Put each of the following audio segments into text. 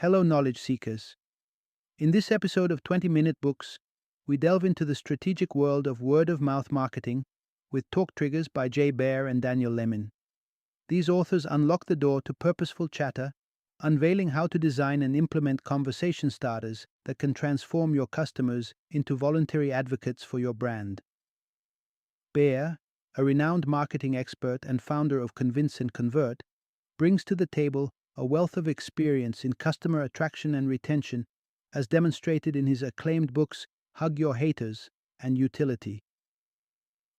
Hello, knowledge seekers. In this episode of 20-Minute Books, we delve into the strategic world of word of mouth marketing with Talk Triggers by Baer and Daniel Lemin. These authors unlock the door to purposeful chatter, unveiling how to design and implement conversation starters that can transform your customers into voluntary advocates for your brand. Baer, a renowned marketing expert and founder of Convince and Convert, brings to the table a wealth of experience in customer attraction and retention, as demonstrated in his acclaimed books Hug Your Haters and Utility.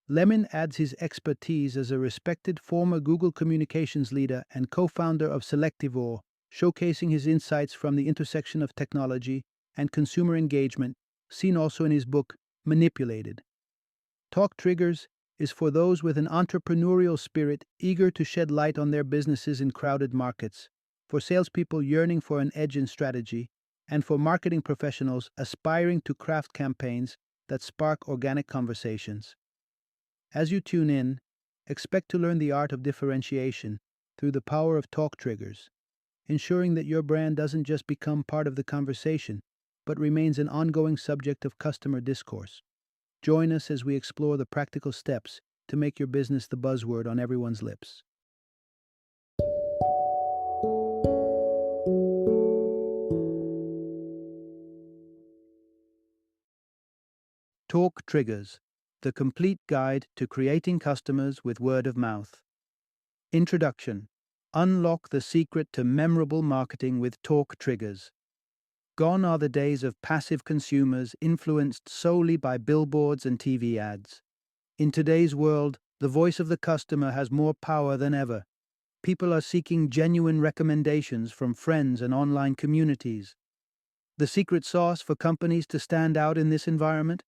Lemin adds his expertise as a respected former Google communications leader and co-founder of Selectivore, showcasing his insights from the intersection of technology and consumer engagement, seen also in his book Manipulated. Talk Triggers is for those with an entrepreneurial spirit eager to shed light on their businesses in crowded markets, for salespeople yearning for an edge in strategy, and for marketing professionals aspiring to craft campaigns that spark organic conversations. As you tune in, expect to learn the art of differentiation through the power of talk triggers, ensuring that your brand doesn't just become part of the conversation, but remains an ongoing subject of customer discourse. Join us as we explore the practical steps to make your business the buzzword on everyone's lips. Talk Triggers, the complete guide to creating customers with word of mouth. Introduction. Unlock the secret to memorable marketing with Talk Triggers. Gone are the days of passive consumers influenced solely by billboards and TV ads. In today's world, the voice of the customer has more power than ever. People are seeking genuine recommendations from friends and online communities. The secret sauce for companies to stand out in this environment?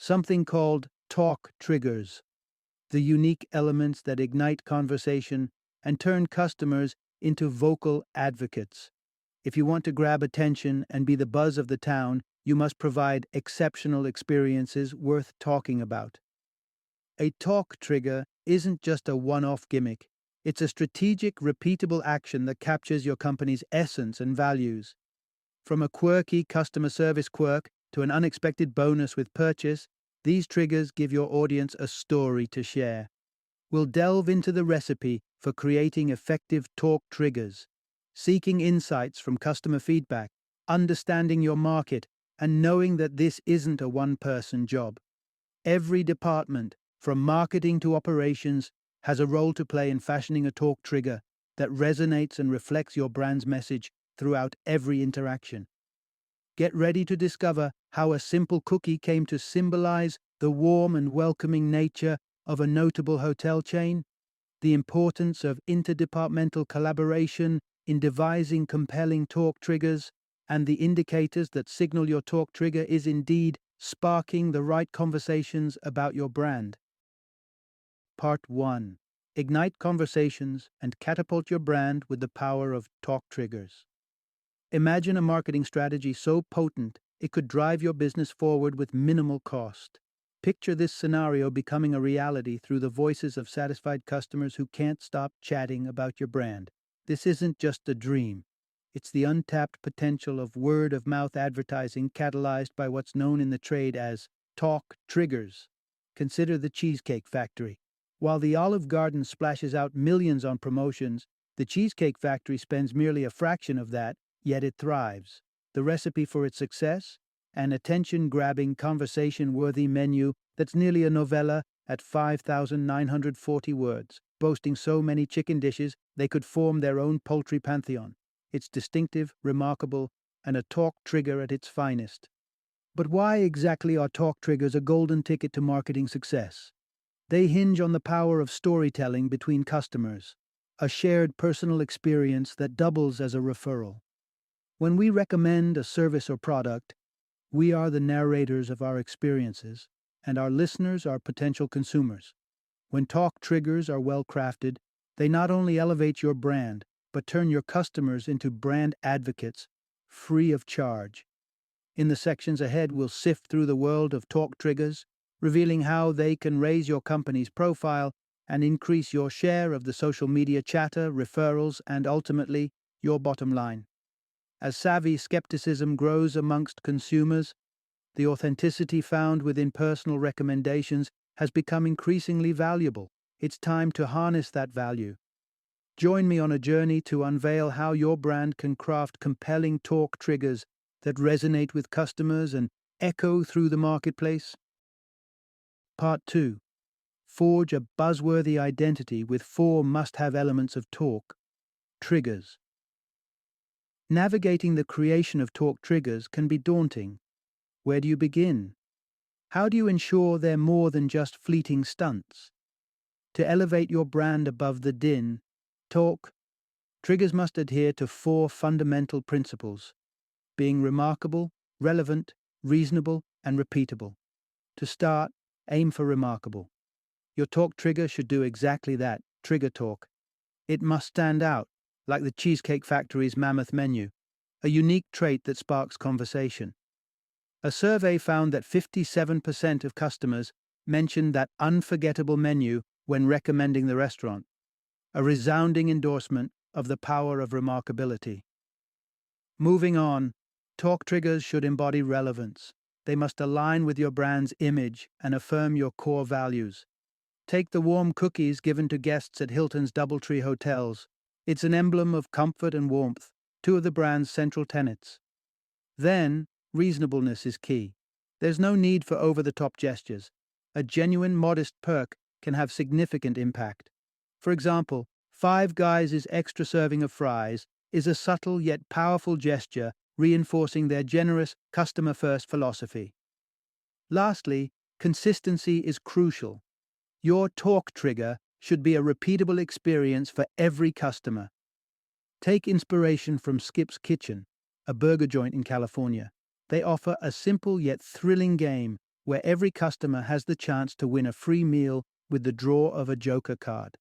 Something called talk triggers, the unique elements that ignite conversation and turn customers into vocal advocates. If you want to grab attention and be the buzz of the town, you must provide exceptional experiences worth talking about. A talk trigger isn't just a one-off gimmick. It's a strategic, repeatable action that captures your company's essence and values. From a quirky customer service quirk to an unexpected bonus with purchase, these triggers give your audience a story to share. We'll delve into the recipe for creating effective talk triggers, seeking insights from customer feedback, understanding your market, and knowing that this isn't a one-person job. Every department, from marketing to operations, has a role to play in fashioning a talk trigger that resonates and reflects your brand's message throughout every interaction. Get ready to discover how a simple cookie came to symbolize the warm and welcoming nature of a notable hotel chain, the importance of interdepartmental collaboration in devising compelling talk triggers, and the indicators that signal your talk trigger is indeed sparking the right conversations about your brand. Part 1. Ignite conversations and catapult your brand with the power of talk triggers. Imagine a marketing strategy so potent it could drive your business forward with minimal cost. Picture this scenario becoming a reality through the voices of satisfied customers who can't stop chatting about your brand. This isn't just a dream. It's the untapped potential of word-of-mouth advertising catalyzed by what's known in the trade as talk triggers. Consider the Cheesecake Factory. While the Olive Garden splashes out millions on promotions, the Cheesecake Factory spends merely a fraction of that, yet it thrives. The recipe for its success? An attention-grabbing, conversation-worthy menu that's nearly a novella at 5,940 words, boasting so many chicken dishes they could form their own poultry pantheon. It's distinctive, remarkable, and a talk trigger at its finest. But why exactly are talk triggers a golden ticket to marketing success? They hinge on the power of storytelling between customers, a shared personal experience that doubles as a referral. When we recommend a service or product, we are the narrators of our experiences, and our listeners are potential consumers. When talk triggers are well crafted, they not only elevate your brand, but turn your customers into brand advocates, free of charge. In the sections ahead, we'll sift through the world of talk triggers, revealing how they can raise your company's profile and increase your share of the social media chatter, referrals, and ultimately, your bottom line. As savvy skepticism grows amongst consumers, the authenticity found within personal recommendations has become increasingly valuable. It's time to harness that value. Join me on a journey to unveil how your brand can craft compelling talk triggers that resonate with customers and echo through the marketplace. Part 2. Forge a buzzworthy identity with 4 must-have elements of talk. Triggers. Navigating the creation of talk triggers can be daunting. Where do you begin? How do you ensure they're more than just fleeting stunts? To elevate your brand above the din, talk triggers must adhere to 4 fundamental principles: being remarkable, relevant, reasonable, and repeatable. To start, aim for remarkable. Your talk trigger should do exactly that, trigger talk. It must stand out, like the Cheesecake Factory's mammoth menu, a unique trait that sparks conversation. A survey found that 57% of customers mentioned that unforgettable menu when recommending the restaurant, a resounding endorsement of the power of remarkability. Moving on, talk triggers should embody relevance. They must align with your brand's image and affirm your core values. Take the warm cookies given to guests at Hilton's Doubletree hotels. It's an emblem of comfort and warmth, 2 of the brand's central tenets. Then, reasonableness is key. There's no need for over-the-top gestures. A genuine, modest perk can have significant impact. For example, Five Guys' extra serving of fries is a subtle yet powerful gesture reinforcing their generous, customer-first philosophy. Lastly, consistency is crucial. Your talk trigger should be a repeatable experience for every customer. Take inspiration from Skip's Kitchen, a burger joint in California. They offer a simple yet thrilling game where every customer has the chance to win a free meal with the draw of a Joker card.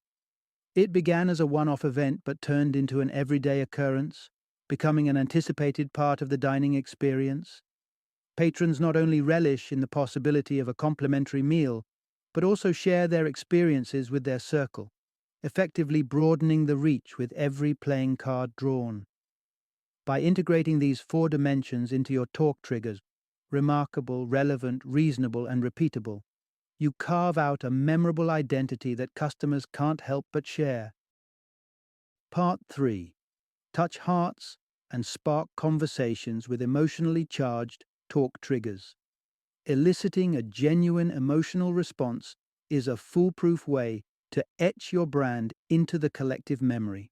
It began as a one-off event but turned into an everyday occurrence, becoming an anticipated part of the dining experience. Patrons not only relish in the possibility of a complimentary meal, but also share their experiences with their circle, effectively broadening the reach with every playing card drawn. By integrating these 4 dimensions into your talk triggers, remarkable, relevant, reasonable, and repeatable, you carve out a memorable identity that customers can't help but share. Part 3. Touch hearts and spark conversations with emotionally charged talk triggers. Eliciting a genuine emotional response is a foolproof way to etch your brand into the collective memory.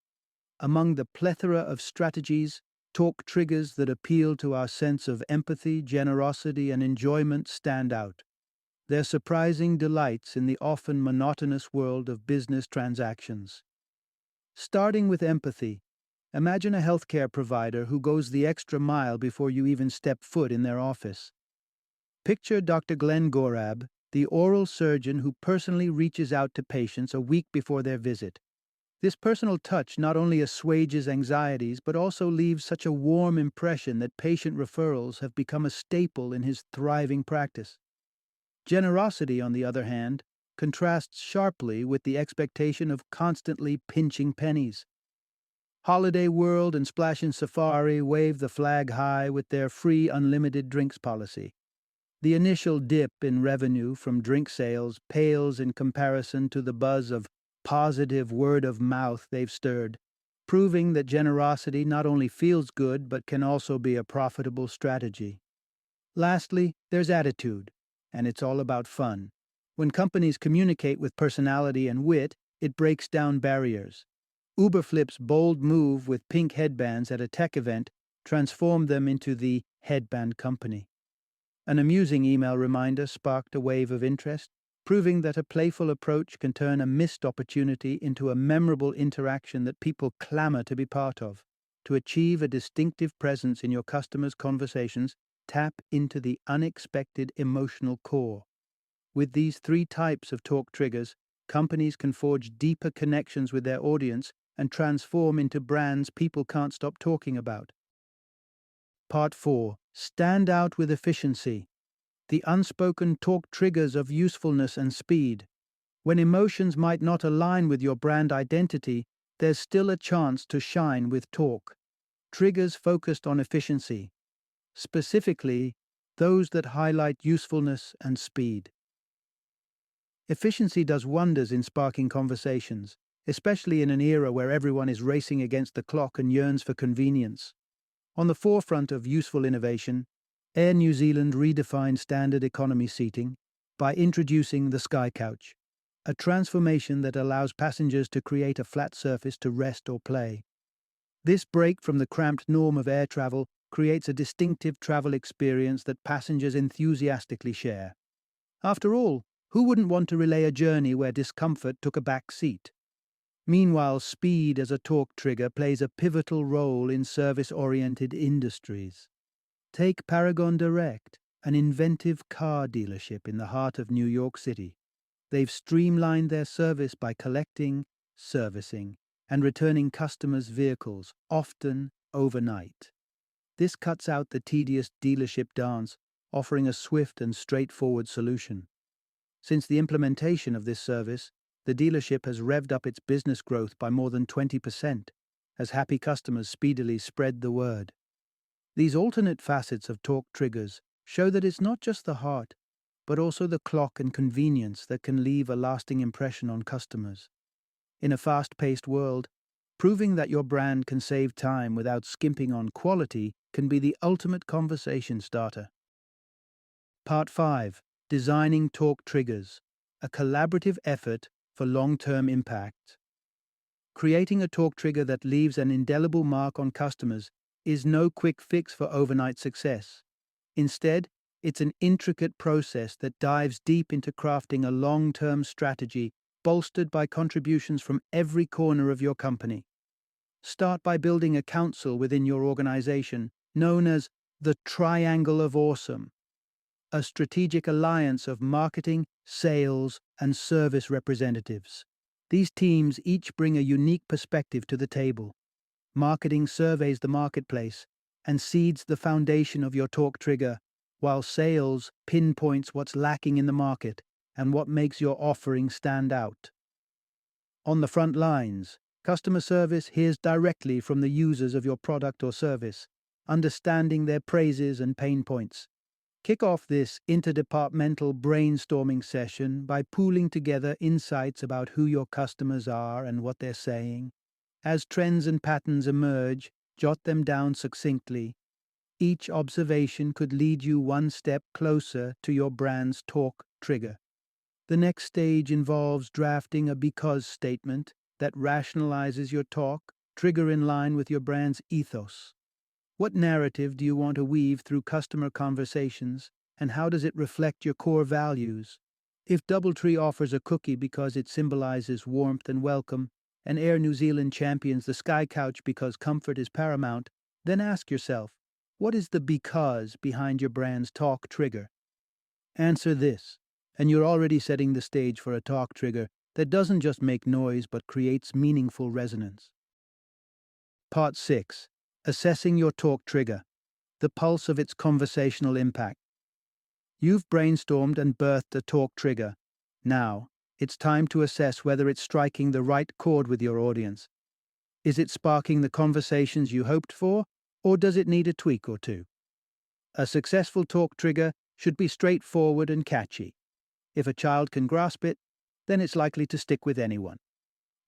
Among the plethora of strategies, talk triggers that appeal to our sense of empathy, generosity, and enjoyment stand out. Their surprising delights in the often monotonous world of business transactions. Starting with empathy, imagine a healthcare provider who goes the extra mile before you even step foot in their office. Picture Dr. Glenn Gorab, the oral surgeon who personally reaches out to patients a week before their visit. This personal touch not only assuages anxieties but also leaves such a warm impression that patient referrals have become a staple in his thriving practice. Generosity, on the other hand, contrasts sharply with the expectation of constantly pinching pennies. Holiday World and Splash and Safari wave the flag high with their free unlimited drinks policy. The initial dip in revenue from drink sales pales in comparison to the buzz of positive word of mouth they've stirred, proving that generosity not only feels good but can also be a profitable strategy. Lastly, there's attitude, and it's all about fun. When companies communicate with personality and wit, it breaks down barriers. Uberflip's bold move with pink headbands at a tech event transformed them into the headband company. An amusing email reminder sparked a wave of interest, proving that a playful approach can turn a missed opportunity into a memorable interaction that people clamor to be part of. To achieve a distinctive presence in your customers' conversations, tap into the unexpected emotional core. With these 3 types of talk triggers, companies can forge deeper connections with their audience and transform into brands people can't stop talking about. Part 4. Stand out with efficiency. The unspoken talk triggers of usefulness and speed. When emotions might not align with your brand identity, there's still a chance to shine with talk. Triggers focused on efficiency, specifically those that highlight usefulness and speed. Efficiency does wonders in sparking conversations, especially in an era where everyone is racing against the clock and yearns for convenience. On the forefront of useful innovation, Air New Zealand redefined standard economy seating by introducing the Sky Couch, a transformation that allows passengers to create a flat surface to rest or play. This break from the cramped norm of air travel creates a distinctive travel experience that passengers enthusiastically share. After all, who wouldn't want to relay a journey where discomfort took a back seat? Meanwhile, speed as a torque trigger plays a pivotal role in service-oriented industries. Take Paragon Direct, an inventive car dealership in the heart of New York City. They've streamlined their service by collecting, servicing, and returning customers' vehicles, often overnight. This cuts out the tedious dealership dance, offering a swift and straightforward solution. Since the implementation of this service, the dealership has revved up its business growth by more than 20%, as happy customers speedily spread the word. These alternate facets of torque triggers show that it's not just the heart, but also the clock and convenience that can leave a lasting impression on customers. In a fast-paced world, proving that your brand can save time without skimping on quality can be the ultimate conversation starter. Part 5. Designing Torque Triggers, a collaborative effort for long-term impact. Creating a torque trigger that leaves an indelible mark on customers is no quick fix for overnight success. Instead, it's an intricate process that dives deep into crafting a long-term strategy bolstered by contributions from every corner of your company. Start by building a council within your organization, known as the Triangle of Awesome, a strategic alliance of marketing, sales, and service representatives. These teams each bring a unique perspective to the table. Marketing surveys the marketplace and seeds the foundation of your torque trigger, while sales pinpoints what's lacking in the market and what makes your offering stand out. On the front lines, customer service hears directly from the users of your product or service, understanding their praises and pain points. Kick off this interdepartmental brainstorming session by pooling together insights about who your customers are and what they're saying. As trends and patterns emerge, jot them down succinctly. Each observation could lead you one step closer to your brand's torque trigger. The next stage involves drafting a because statement that rationalizes your torque trigger in line with your brand's ethos. What narrative do you want to weave through customer conversations, and how does it reflect your core values? If DoubleTree offers a cookie because it symbolizes warmth and welcome, and Air New Zealand champions the Sky Couch because comfort is paramount, then ask yourself, what is the because behind your brand's talk trigger? Answer this, and you're already setting the stage for a talk trigger that doesn't just make noise but creates meaningful resonance. Part 6. Assessing your torque trigger, the pulse of its conversational impact. You've brainstormed and birthed a torque trigger. Now, it's time to assess whether it's striking the right chord with your audience. Is it sparking the conversations you hoped for, or does it need a tweak or two? A successful torque trigger should be straightforward and catchy. If a child can grasp it, then it's likely to stick with anyone.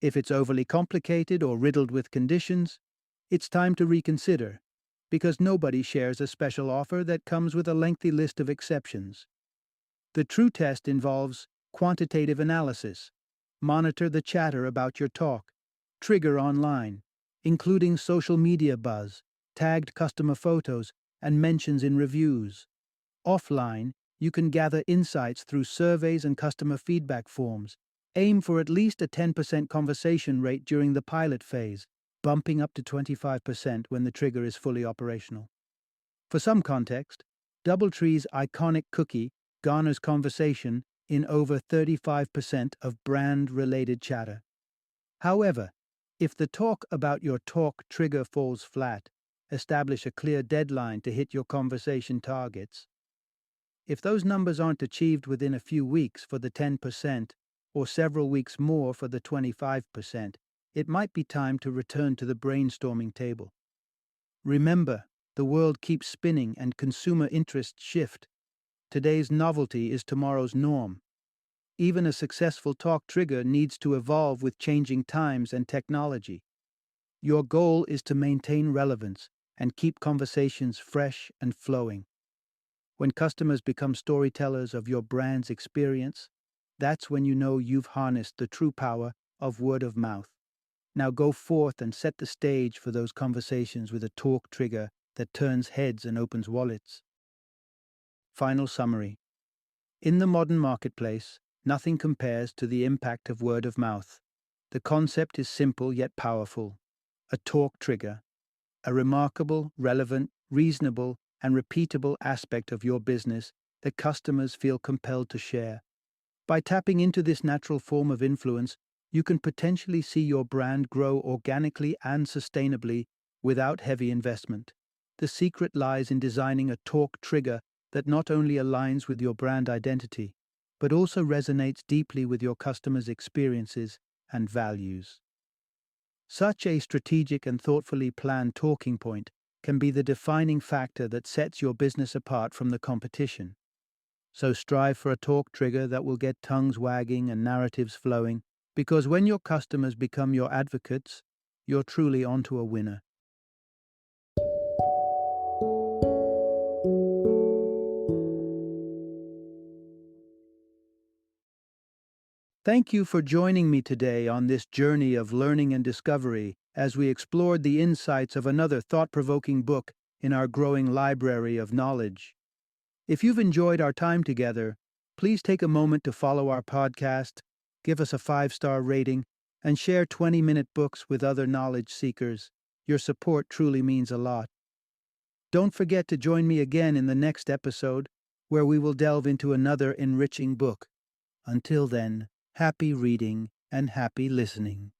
If it's overly complicated or riddled with conditions, it's time to reconsider, because nobody shares a special offer that comes with a lengthy list of exceptions. The true test involves quantitative analysis. Monitor the chatter about your talk, trigger online, including social media buzz, tagged customer photos, and mentions in reviews. Offline, you can gather insights through surveys and customer feedback forms. Aim for at least a 10% conversation rate during the pilot phase, bumping up to 25% when the trigger is fully operational. For some context, DoubleTree's iconic cookie garners conversation in over 35% of brand-related chatter. However, if the talk about your talk trigger falls flat, establish a clear deadline to hit your conversation targets. If those numbers aren't achieved within a few weeks for the 10% or several weeks more for the 25%, it might be time to return to the brainstorming table. Remember, the world keeps spinning and consumer interests shift. Today's novelty is tomorrow's norm. Even a successful talk trigger needs to evolve with changing times and technology. Your goal is to maintain relevance and keep conversations fresh and flowing. When customers become storytellers of your brand's experience, that's when you know you've harnessed the true power of word of mouth. Now go forth and set the stage for those conversations with a talk trigger that turns heads and opens wallets. Final summary. In the modern marketplace, nothing compares to the impact of word of mouth. The concept is simple yet powerful. A talk trigger, a remarkable, relevant, reasonable, and repeatable aspect of your business that customers feel compelled to share. By tapping into this natural form of influence, you can potentially see your brand grow organically and sustainably without heavy investment. The secret lies in designing a talk trigger that not only aligns with your brand identity, but also resonates deeply with your customers' experiences and values. Such a strategic and thoughtfully planned talking point can be the defining factor that sets your business apart from the competition. So strive for a talk trigger that will get tongues wagging and narratives flowing, because when your customers become your advocates, you're truly onto a winner. Thank you for joining me today on this journey of learning and discovery as we explored the insights of another thought-provoking book in our growing library of knowledge. If you've enjoyed our time together, please take a moment to follow our podcast, give us a 5-star rating, and share 20-minute books with other knowledge seekers. Your support truly means a lot. Don't forget to join me again in the next episode, where we will delve into another enriching book. Until then, happy reading and happy listening.